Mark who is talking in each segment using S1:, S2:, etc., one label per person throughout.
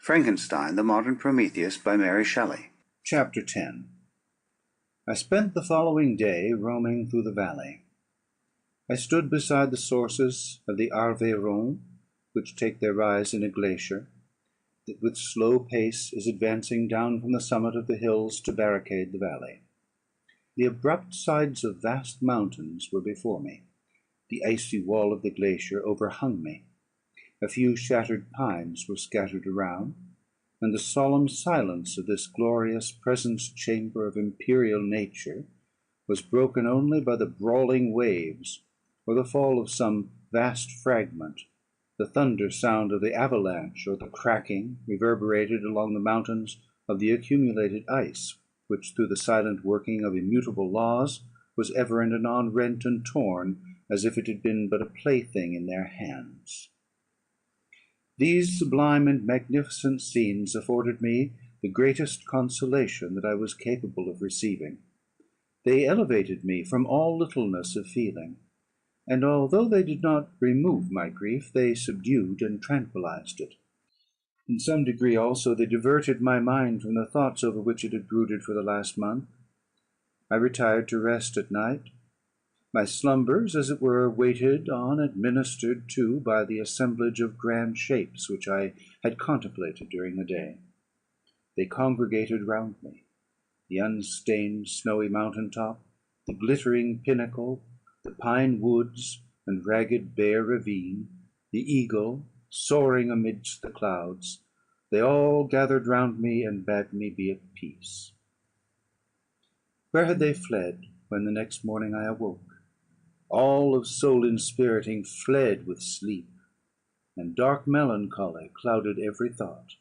S1: Frankenstein, the Modern Prometheus, by Mary Shelley.
S2: Chapter 10. I spent the following day roaming through the valley. I stood beside the sources of the Arveiron, which take their rise in a glacier, that with slow pace is advancing down from the summit of the hills to barricade the valley. The abrupt sides of vast mountains were before me. The icy wall of the glacier overhung me. A few shattered pines were scattered around, and the solemn silence of this glorious presence chamber of imperial nature was broken only by the brawling waves, or the fall of some vast fragment, the thunder sound of the avalanche, or the cracking, reverberated along the mountains, of the accumulated ice, which, through the silent working of immutable laws, was ever and anon rent and torn, as if it had been but a plaything in their hands. These sublime and magnificent scenes afforded me the greatest consolation that I was capable of receiving. They elevated me from all littleness of feeling, and although they did not remove my grief, they subdued and tranquillized it. In some degree also they diverted my mind from the thoughts over which it had brooded for the last month. I retired to rest at night. My slumbers, as it were, waited on and ministered to by the assemblage of grand shapes which I had contemplated during the day. They congregated round me: the unstained snowy mountain top, the glittering pinnacle, the pine woods and ragged bare ravine, the eagle soaring amidst the clouds. They all gathered round me and bade me be at peace. Where had they fled when the next morning I awoke? All of soul inspiriting fled with sleep, and dark melancholy clouded every thought.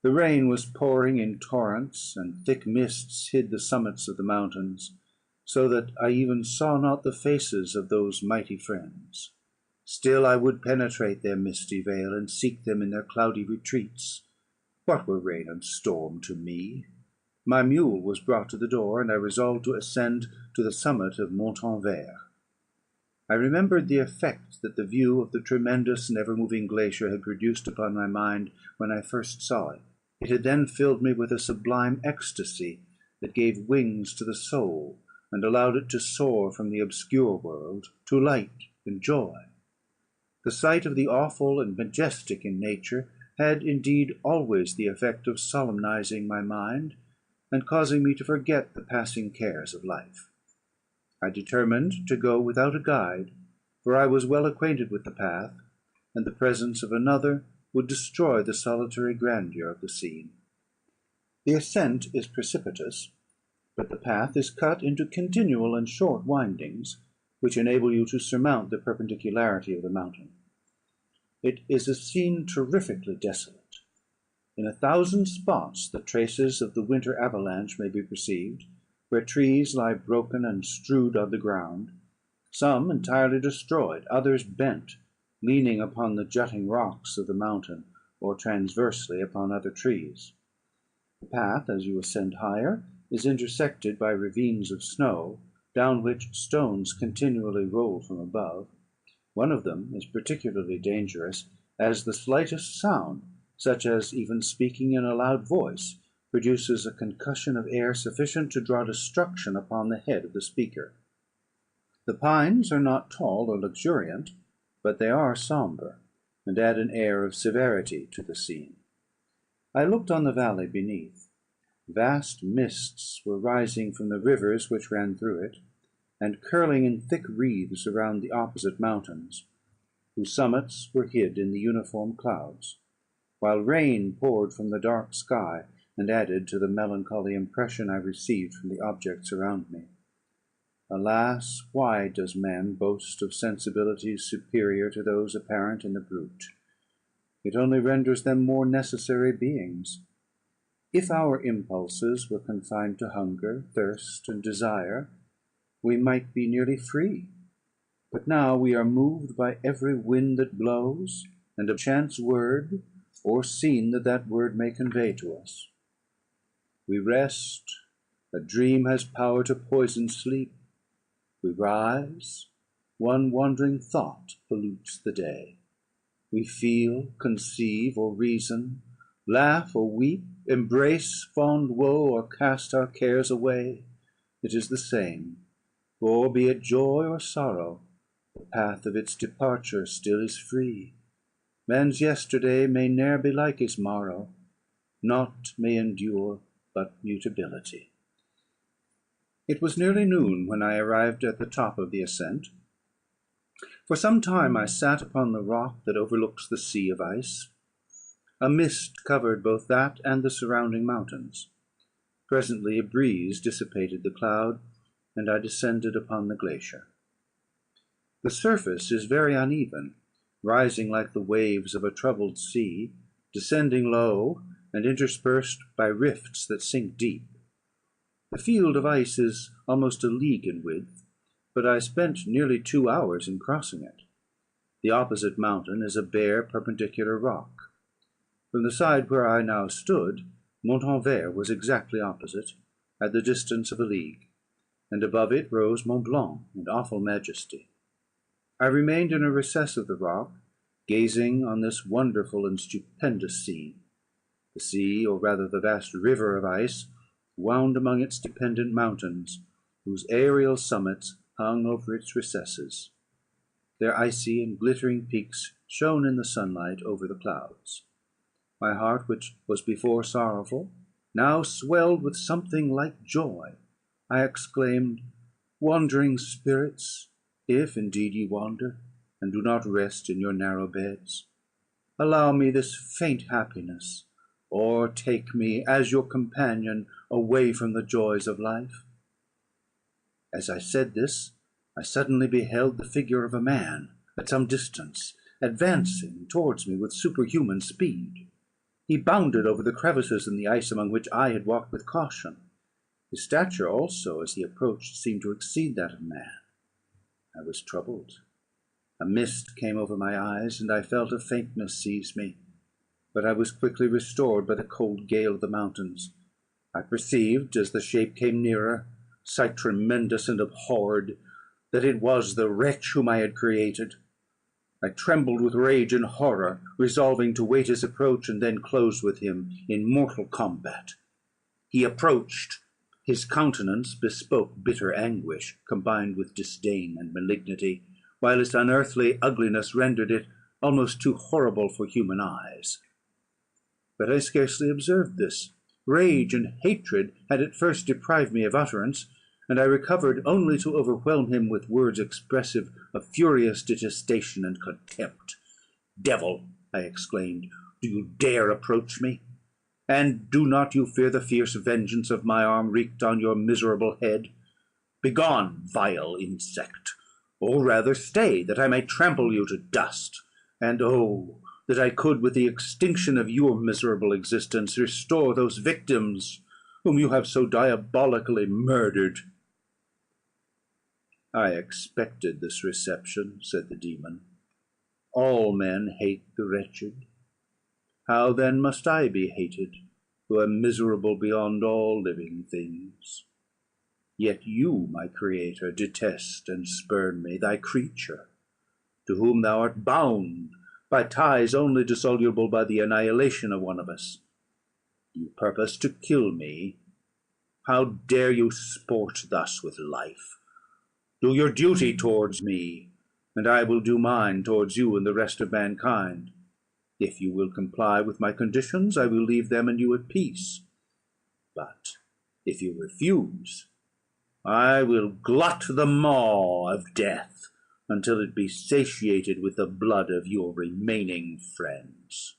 S2: The rain was pouring in torrents, and thick mists hid the summits of the mountains, so that I even saw not the faces of those mighty friends. Still I would penetrate their misty veil, and seek them in their cloudy retreats. What were rain and storm to me? My mule was brought to the door, and I resolved to ascend to the summit of Montanvert. I remembered the effect that the view of the tremendous and ever-moving glacier had produced upon my mind when I first saw it. It had then filled me with a sublime ecstasy that gave wings to the soul, and allowed it to soar from the obscure world to light and joy. The sight of the awful and majestic in nature had indeed always the effect of solemnizing my mind, and causing me to forget the passing cares of life. I determined to go without a guide, for I was well acquainted with the path, and the presence of another would destroy the solitary grandeur of the scene. The ascent is precipitous, but the path is cut into continual and short windings, which enable you to surmount the perpendicularity of the mountain. It is a scene terrifically desolate. In 1,000 spots the traces of the winter avalanche may be perceived, where trees lie broken and strewed on the ground, some entirely destroyed, others bent, leaning upon the jutting rocks of the mountain, or transversely upon other trees. The path, as you ascend higher, is intersected by ravines of snow, down which stones continually roll from above. One of them is particularly dangerous, as the slightest sound, such as even speaking in a loud voice, produces a concussion of air sufficient to draw destruction upon the head of the speaker. The pines are not tall or luxuriant, but they are sombre, and add an air of severity to the scene. I looked on the valley beneath. Vast mists were rising from the rivers which ran through it, and curling in thick wreaths around the opposite mountains, whose summits were hid in the uniform clouds, while rain poured from the dark sky, and added to the melancholy impression I received from the objects around me. Alas, why does man boast of sensibilities superior to those apparent in the brute? It only renders them more necessary beings. If our impulses were confined to hunger, thirst, and desire, we might be nearly free. But now we are moved by every wind that blows, and a chance word, or scene that word may convey to us. We rest, a dream has power to poison sleep. We rise, one wandering thought pollutes the day. We feel, conceive, or reason, laugh or weep, embrace fond woe, or cast our cares away, it is the same; for, be it joy or sorrow, the path of its departure still is free. Man's yesterday may ne'er be like his morrow; naught may endure but mutability. It was nearly noon when I arrived at the top of the ascent. For some time I sat upon the rock that overlooks the sea of ice. A mist covered both that and the surrounding mountains. Presently a breeze dissipated the cloud, and I descended upon the glacier. The surface is very uneven, rising like the waves of a troubled sea, descending low, and interspersed by rifts that sink deep. The field of ice is almost a league in width, but I spent nearly 2 hours in crossing it. The opposite mountain is a bare perpendicular rock. From the side where I now stood, Montanvert was exactly opposite, at the distance of a league, and above it rose Mont Blanc in awful majesty. I remained in a recess of the rock, gazing on this wonderful and stupendous scene. The sea, or rather the vast river of ice, wound among its dependent mountains, whose aerial summits hung over its recesses. Their icy and glittering peaks shone in the sunlight over the clouds. My heart, which was before sorrowful, now swelled with something like joy. I exclaimed, "Wandering spirits, if indeed ye wander, and do not rest in your narrow beds, allow me this faint happiness, or take me, as your companion, away from the joys of life." As I said this, I suddenly beheld the figure of a man, at some distance, advancing towards me with superhuman speed. He bounded over the crevices in the ice among which I had walked with caution. His stature also, as he approached, seemed to exceed that of man. I was troubled. A mist came over my eyes, and I felt a faintness seize me; but I was quickly restored by the cold gale of the mountains. I perceived, as the shape came nearer, sight tremendous and abhorred, that it was the wretch whom I had created. I trembled with rage and horror, resolving to wait his approach, and then close with him in mortal combat. He approached. His countenance bespoke bitter anguish, combined with disdain and malignity, while its unearthly ugliness rendered it almost too horrible for human eyes. But I scarcely observed this. Rage and hatred had at first deprived me of utterance, and I recovered only to overwhelm him with words expressive of furious detestation and contempt. "Devil!" I exclaimed, "do you dare approach me? And do not you fear the fierce vengeance of my arm wreaked on your miserable head? Begone, vile insect! Or rather stay, that I may trample you to dust. And oh, that I could, with the extinction of your miserable existence, restore those victims whom you have so diabolically murdered." "I expected this reception," said the demon. "All men hate the wretched. How then must I be hated, who am miserable beyond all living things? Yet you, my creator, detest and spurn me, thy creature, to whom thou art bound by ties only dissoluble by the annihilation of one of us. You purpose to kill me. How dare you sport thus with life? Do your duty towards me, and I will do mine towards you and the rest of mankind. If you will comply with my conditions, I will leave them and you at peace. But if you refuse, I will glut the maw of death until it be satiated with the blood of your remaining friends.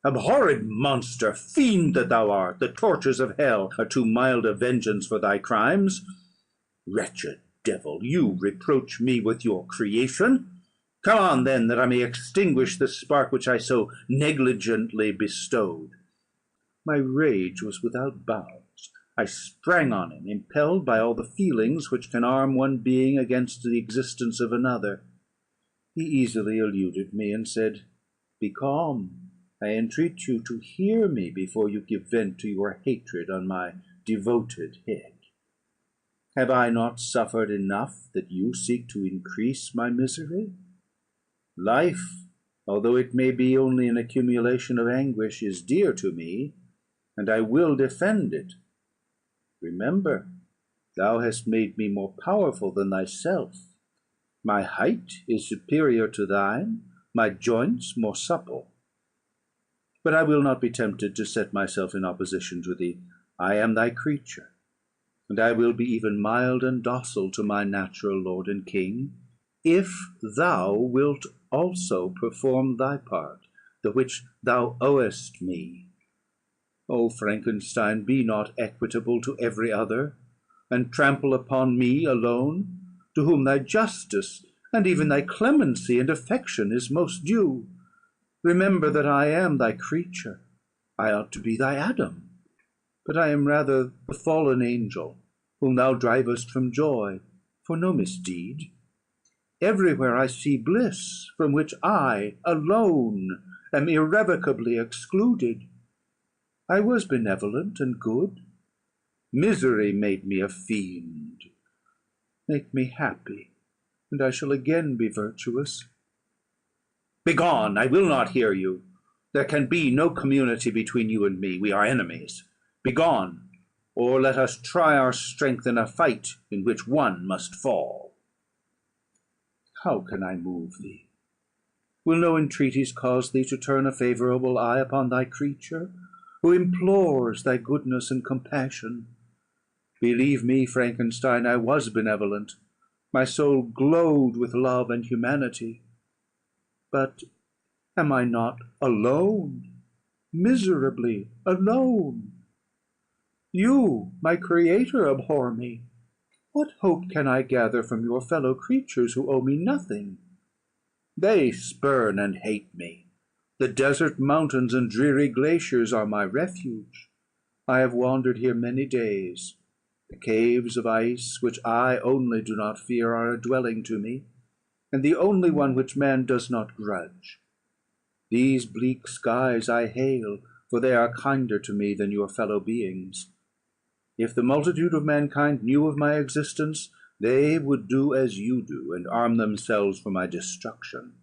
S2: Abhorred monster, fiend that thou art, the tortures of hell are too mild a vengeance for thy crimes. Wretched devil, you reproach me with your creation. Come on then, that I may extinguish the spark which I so negligently bestowed." My rage was without bounds. I sprang on him, impelled by all the feelings which can arm one being against the existence of another. He easily eluded me, and said, "Be calm. I entreat you to hear me before you give vent to your hatred on my devoted head. Have I not suffered enough that you seek to increase my misery? Life although it may be only an accumulation of anguish, is dear to me, and I will defend it. Remember, thou hast made me more powerful than thyself. My height is superior to thine, my joints more supple. But I will not be tempted to set myself in opposition to thee. I am thy creature, and I will be even mild and docile to my natural lord and king, if thou wilt also perform thy part, the which thou owest me. O Frankenstein, be not equitable to every other, and trample upon me alone, to whom thy justice, and even thy clemency and affection is most due. Remember that I am thy creature. I ought to be thy Adam, but I am rather the fallen angel, whom thou drivest from joy, for no misdeed. Everywhere I see bliss, from which I alone am irrevocably excluded. I was benevolent and good. Misery made me a fiend. Make me happy, and I shall again be virtuous. Begone! I will not hear you. There can be no community between you and me. We are enemies. Begone, or let us try our strength in a fight in which one must fall. How can I move thee? Will no entreaties cause thee to turn a favourable eye upon thy creature, who implores thy goodness and compassion? Believe me, Frankenstein, I was benevolent. My soul glowed with love and humanity. But am I not alone, miserably alone? You, my creator, abhor me. What hope can I gather from your fellow creatures who owe me nothing? They spurn and hate me. The desert mountains and dreary glaciers are my refuge. I have wandered here many days. The caves of ice, which I only do not fear, are a dwelling to me, and the only one which man does not grudge. These bleak skies I hail, for they are kinder to me than your fellow beings. If the multitude of mankind knew of my existence, they would do as you do, and arm themselves for my destruction.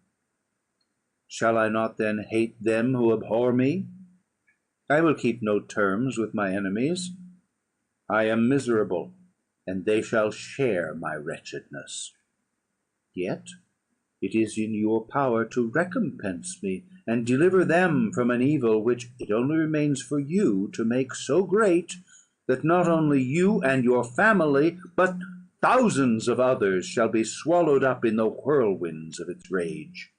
S2: Shall I not then hate them who abhor me? I will keep no terms with my enemies. I am miserable, and they shall share my wretchedness. Yet it is in your power to recompense me, and deliver them from an evil which it only remains for you to make so great, that not only you and your family, but thousands of others shall be swallowed up in the whirlwinds of its rage.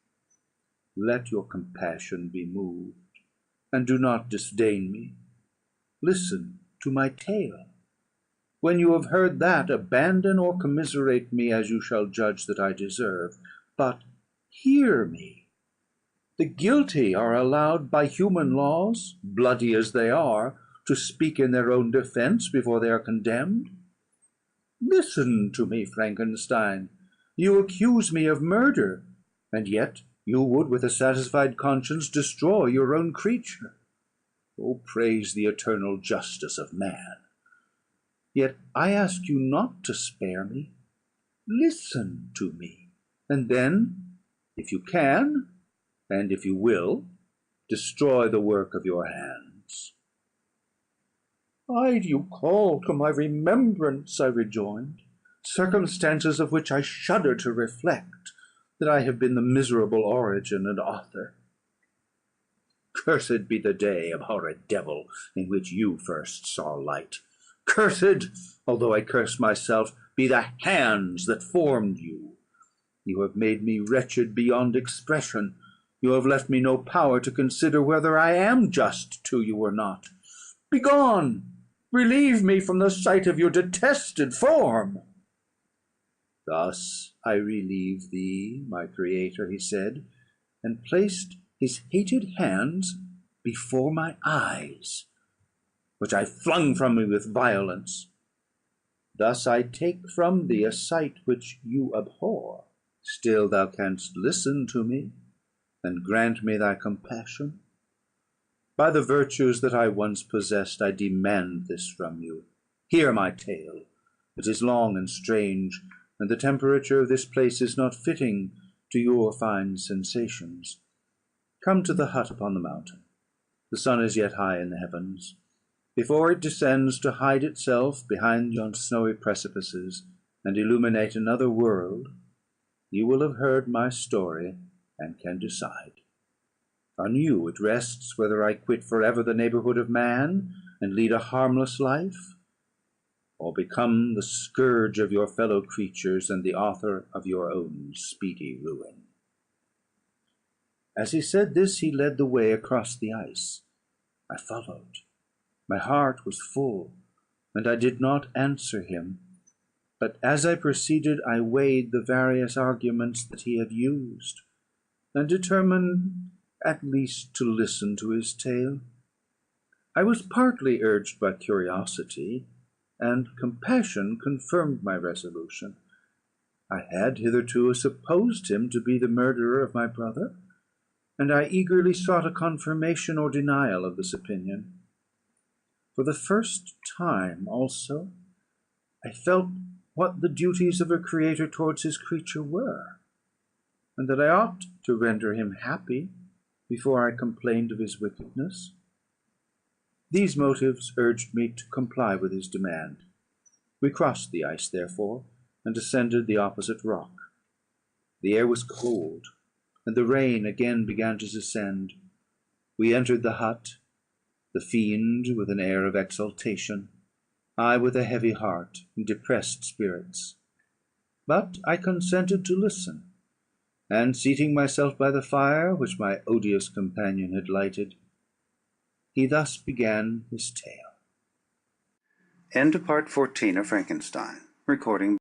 S2: Let your compassion be moved, and do not disdain me. Listen to my tale. When you have heard that, abandon or commiserate me as you shall judge that I deserve. But hear me. The guilty are allowed by human laws, bloody as they are, to speak in their own defence before they are condemned. Listen to me, Frankenstein. You accuse me of murder, and yet you would, with a satisfied conscience, destroy your own creature. Oh, praise the eternal justice of man. Yet I ask you not to spare me. Listen to me, and then, if you can, and if you will, destroy the work of your hands. Why do you call to my remembrance, I rejoined, circumstances of which I shudder to reflect, that I have been the miserable origin and author? Cursed be the day, abhorred devil, in which you first saw light. Cursed, although I curse myself, be the hands that formed you. You have made me wretched beyond expression. You have left me no power to consider whether I am just to you or not. Begone! Relieve me from the sight of your detested form. Thus I relieve thee, my creator, he said, and placed his hated hands before my eyes, which I flung from me with violence. Thus I take from thee a sight which you abhor. Still thou canst listen to me, and grant me thy compassion. By the virtues that I once possessed, I demand this from you. Hear my tale. It is long and strange, and the temperature of this place is not fitting to your fine sensations. Come to the hut upon the mountain. The sun is yet high in the heavens. Before it descends to hide itself behind yon snowy precipices, and illuminate another world, you will have heard my story, and can decide. On you it rests whether I quit for ever the neighbourhood of man, and lead a harmless life, or become the scourge of your fellow creatures, and the author of your own speedy ruin." As he said this, he led the way across the ice. I followed. My heart was full, and I did not answer him. But as I proceeded, I weighed the various arguments that he had used, and determined at least to listen to his tale. I was partly urged by curiosity, and compassion confirmed my resolution. I had hitherto supposed him to be the murderer of my brother, and I eagerly sought a confirmation or denial of this opinion. For the first time also, I felt what the duties of a creator towards his creature were, and that I ought to render him happy before I complained of his wickedness. These motives urged me to comply with his demand. We crossed the ice, therefore, and ascended the opposite rock. The air was cold, and the rain again began to descend. We entered the hut, the fiend with an air of exultation, I with a heavy heart and depressed spirits. But I consented to listen, and seating myself by the fire which my odious companion had lighted, he thus began his tale.
S1: End of Part 14 of Frankenstein. Recording